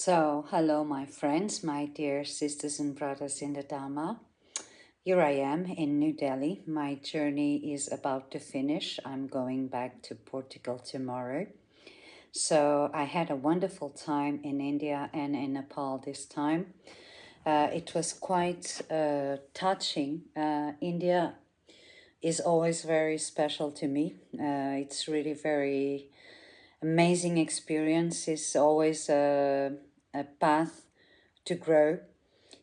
Hello, my friends, my dear sisters and brothers in the Dharma. Here I am in New Delhi. My journey is about to finish. I'm going back to Portugal tomorrow. So, I had a wonderful time in India and in Nepal this time. It was quite touching. India is always very special to me. It's really very amazing experience. It's always a path to grow.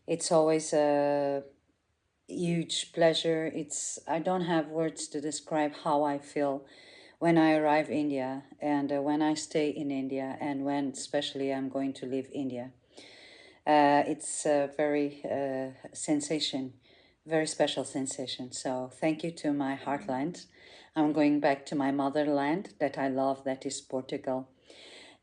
It's always a huge pleasure. I don't have words to describe how I feel when I arrive India and when I stay in India and when especially I'm going to leave India. It's a very very special sensation. So thank you to my heartland. I'm going back to my motherland that I love, that is Portugal.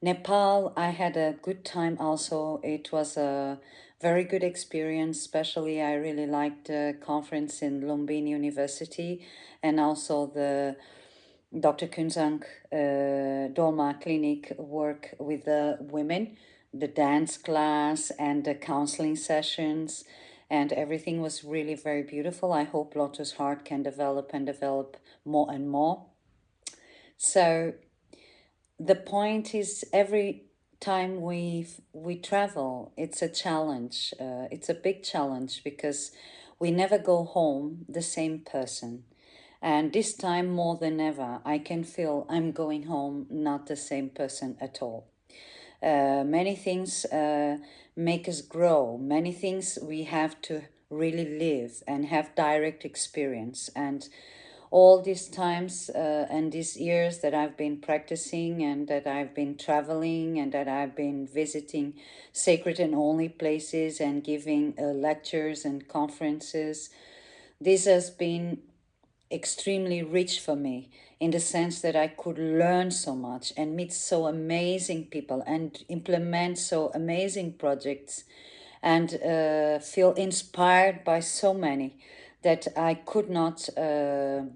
Nepal, I had a good time also. It was a very good experience, especially I really liked the conference in Lumbini University and also the Dr. Kunzang Dolma Clinic work with the women, the dance class and the counseling sessions, and everything was really very beautiful. I hope Lotus Heart can develop and develop more and more. So the point is every time we travel, it's a challenge. It's a big challenge because we never go home the same person. And this time more than ever, I can feel I'm going home not the same person at all. Many things make us grow. Many things we have to really live and have direct experience. And all these times and these years that I've been practicing and that I've been traveling and that I've been visiting sacred and holy places and giving lectures and conferences, this has been extremely rich for me in the sense that I could learn so much and meet so amazing people and implement so amazing projects and feel inspired by so many that I could not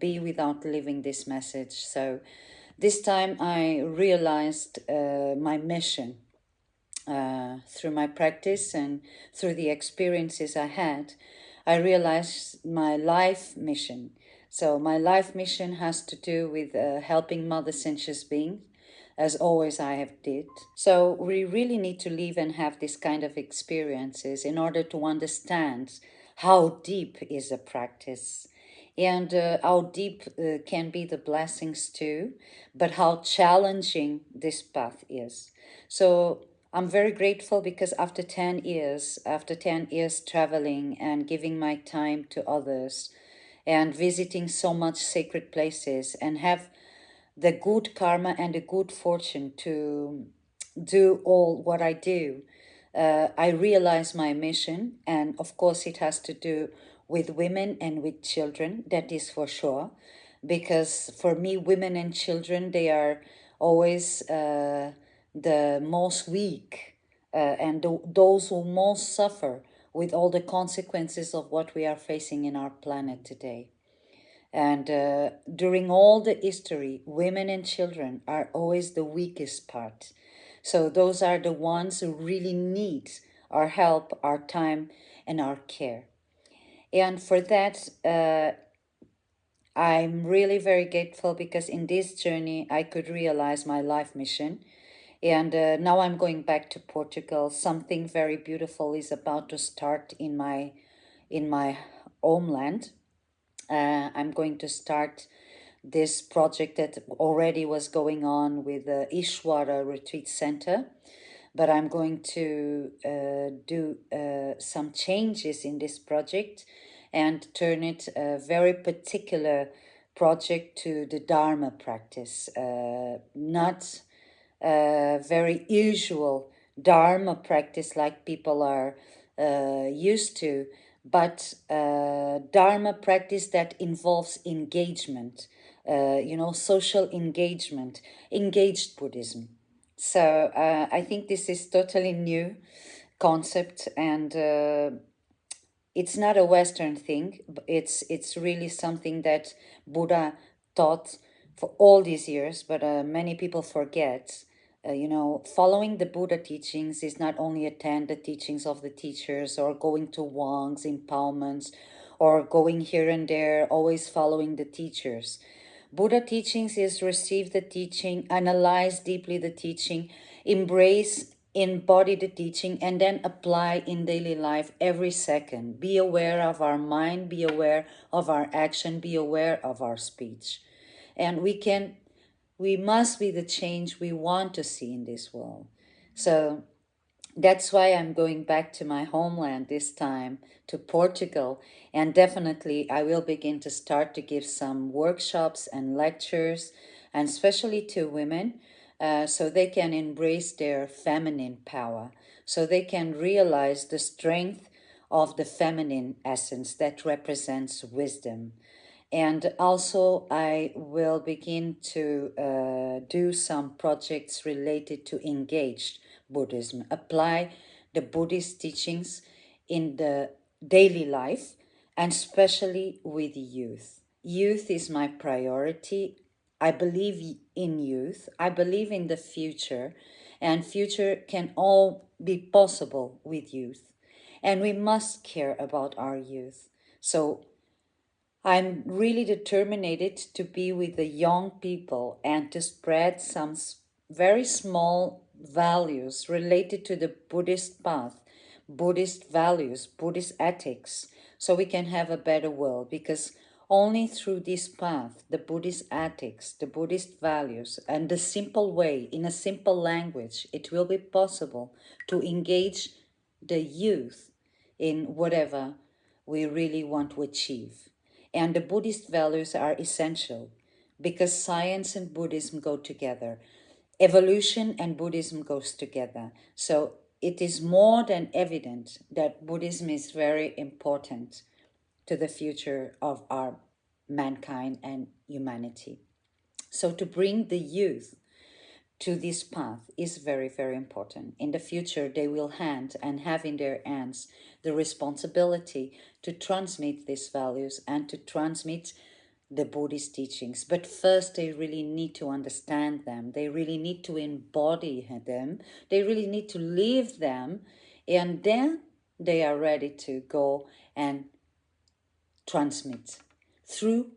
be without living this message. So this time I realized my mission through my practice and through the experiences I had. I realized my life mission. So my life mission has to do with helping mother sentious beings, as always I have did. So we really need to live and have this kind of experiences in order to understand how deep is a practice and how deep can be the blessings too, but how challenging this path is. So I'm very grateful because after 10 years traveling and giving my time to others and visiting so much sacred places and have the good karma and the good fortune to do all what I do, I realize my mission. And of course, it has to do with women and with children, that is for sure. Because for me, women and children, they are always the most weak and those who most suffer with all the consequences of what we are facing in our planet today. And during all the history, women and children are always the weakest part. So those are the ones who really need our help, our time, and our care. And for that, I'm really very grateful because in this journey, I could realize my life mission. And now I'm going back to Portugal. Something very beautiful is about to start in my homeland. I'm going to start this project that already was going on with the Ishwara Retreat Center, but I'm going to do some changes in this project and turn it a very particular project to the Dharma practice, not a very usual Dharma practice like people are used to, but Dharma practice that involves engagement, social engagement, engaged Buddhism. So I think this is totally new concept, and it's not a Western thing. It's really something that Buddha taught for all these years, but many people forget. following the Buddha teachings is not only attend the teachings of the teachers or going to wangs, empowerments, or going here and there, always following the teachers. Buddha teachings is receive the teaching, analyze deeply the teaching, embrace, embody the teaching, and then apply in daily life every second. Be aware of our mind, be aware of our action, be aware of our speech. And we must be the change we want to see in this world. So that's why I'm going back to my homeland this time, to Portugal. And definitely I will begin to start to give some workshops and lectures, and especially to women, so they can embrace their feminine power, so they can realize the strength of the feminine essence that represents wisdom. And also, I will begin to do some projects related to engaged Buddhism, apply the Buddhist teachings in the daily life, and especially with youth. Youth is my priority. I believe in youth. I believe in the future, and future can all be possible with youth. And we must care about our youth. So I'm really determined to be with the young people and to spread some very small values related to the Buddhist path, Buddhist values, Buddhist ethics, so we can have a better world. Because only through this path, the Buddhist ethics, the Buddhist values, and the simple way, in a simple language, it will be possible to engage the youth in whatever we really want to achieve. And the Buddhist values are essential because science and Buddhism go together. Evolution and Buddhism goes together. So it is more than evident that Buddhism is very important to the future of our mankind and humanity. So to bring the youth to this path is very, very important. In the future, they will have in their hands the responsibility to transmit these values and to transmit the Buddhist teachings. But first, they really need to understand them. They really need to embody them. They really need to live them. And then they are ready to go and transmit through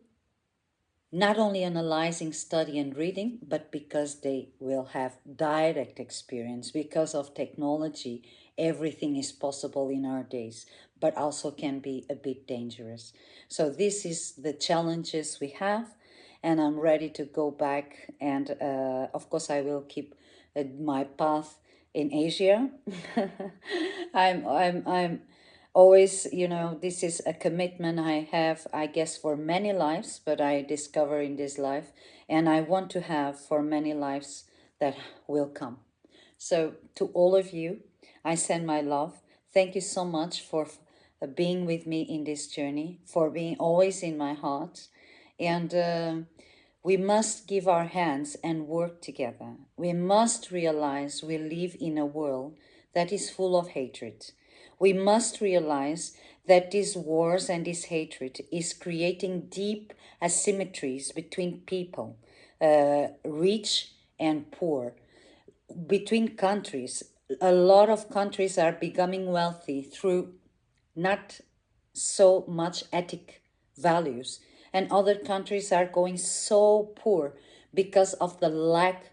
not only analyzing, study, and reading, but because they will have direct experience. Because of technology, everything is possible in our days, but also can be a bit dangerous. So this is the challenges we have, and I'm ready to go back. And of course, I will keep my path in Asia. I'm always, this is a commitment I have, I guess, for many lives, but I discover in this life, and I want to have for many lives that will come. So to all of you, I send my love. Thank you so much for being with me in this journey, for being always in my heart. And we must give our hands and work together. We must realize we live in a world that is full of hatred. We must realize that these wars and this hatred is creating deep asymmetries between people, rich and poor, between countries. A lot of countries are becoming wealthy through not so much ethic values, and other countries are going so poor because of the lack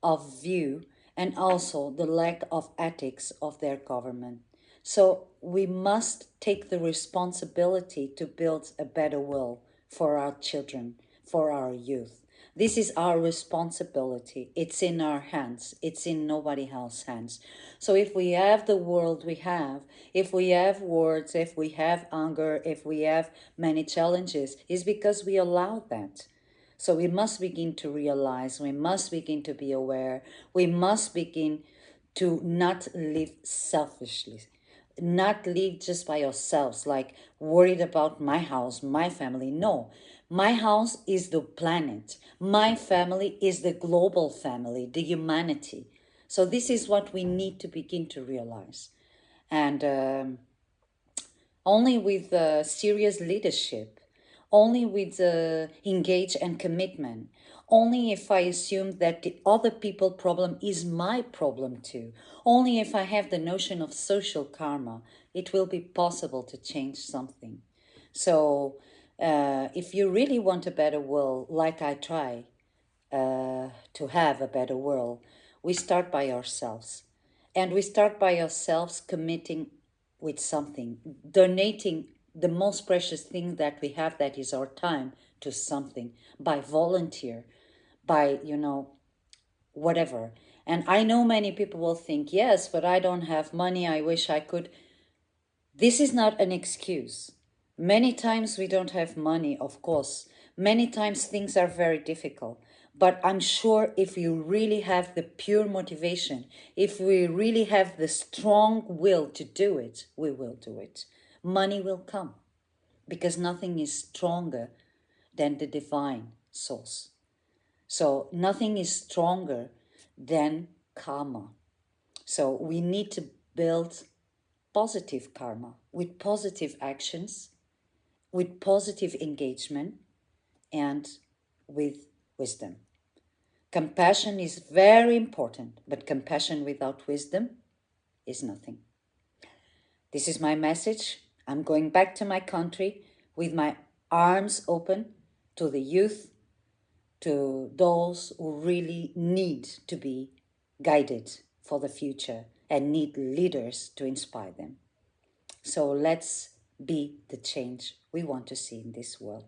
of view and also the lack of ethics of their government. So we must take the responsibility to build a better world for our children, for our youth. This is our responsibility. It's in our hands. It's in nobody else's hands. So if we have the world we have, if we have wars, if we have hunger, if we have many challenges, it's because we allowed that. So we must begin to realize, we must begin to be aware, we must begin to not live selfishly, not live just by ourselves, like worried about my house, my family. No, my house is the planet. My family is the global family, the humanity. So this is what we need to begin to realize. And only with serious leadership, only with engage and commitment, only if I assume that the other people problem is my problem too. Only if I have the notion of social karma, it will be possible to change something. So if you really want a better world, like I try to have a better world, we start by ourselves. And we start by ourselves committing with something, donating the most precious thing that we have, that is our time, to something, by volunteer, by, whatever. And I know many people will think, yes, but I don't have money, I wish I could. This is not an excuse. Many times we don't have money, of course. Many times things are very difficult. But I'm sure if you really have the pure motivation, if we really have the strong will to do it, we will do it. Money will come because nothing is stronger than the divine source. So nothing is stronger than karma. So we need to build positive karma with positive actions, with positive engagement, and with wisdom. Compassion is very important, but compassion without wisdom is nothing. This is my message. I'm going back to my country with my arms open to the youth, to those who really need to be guided for the future and need leaders to inspire them. So let's be the change we want to see in this world.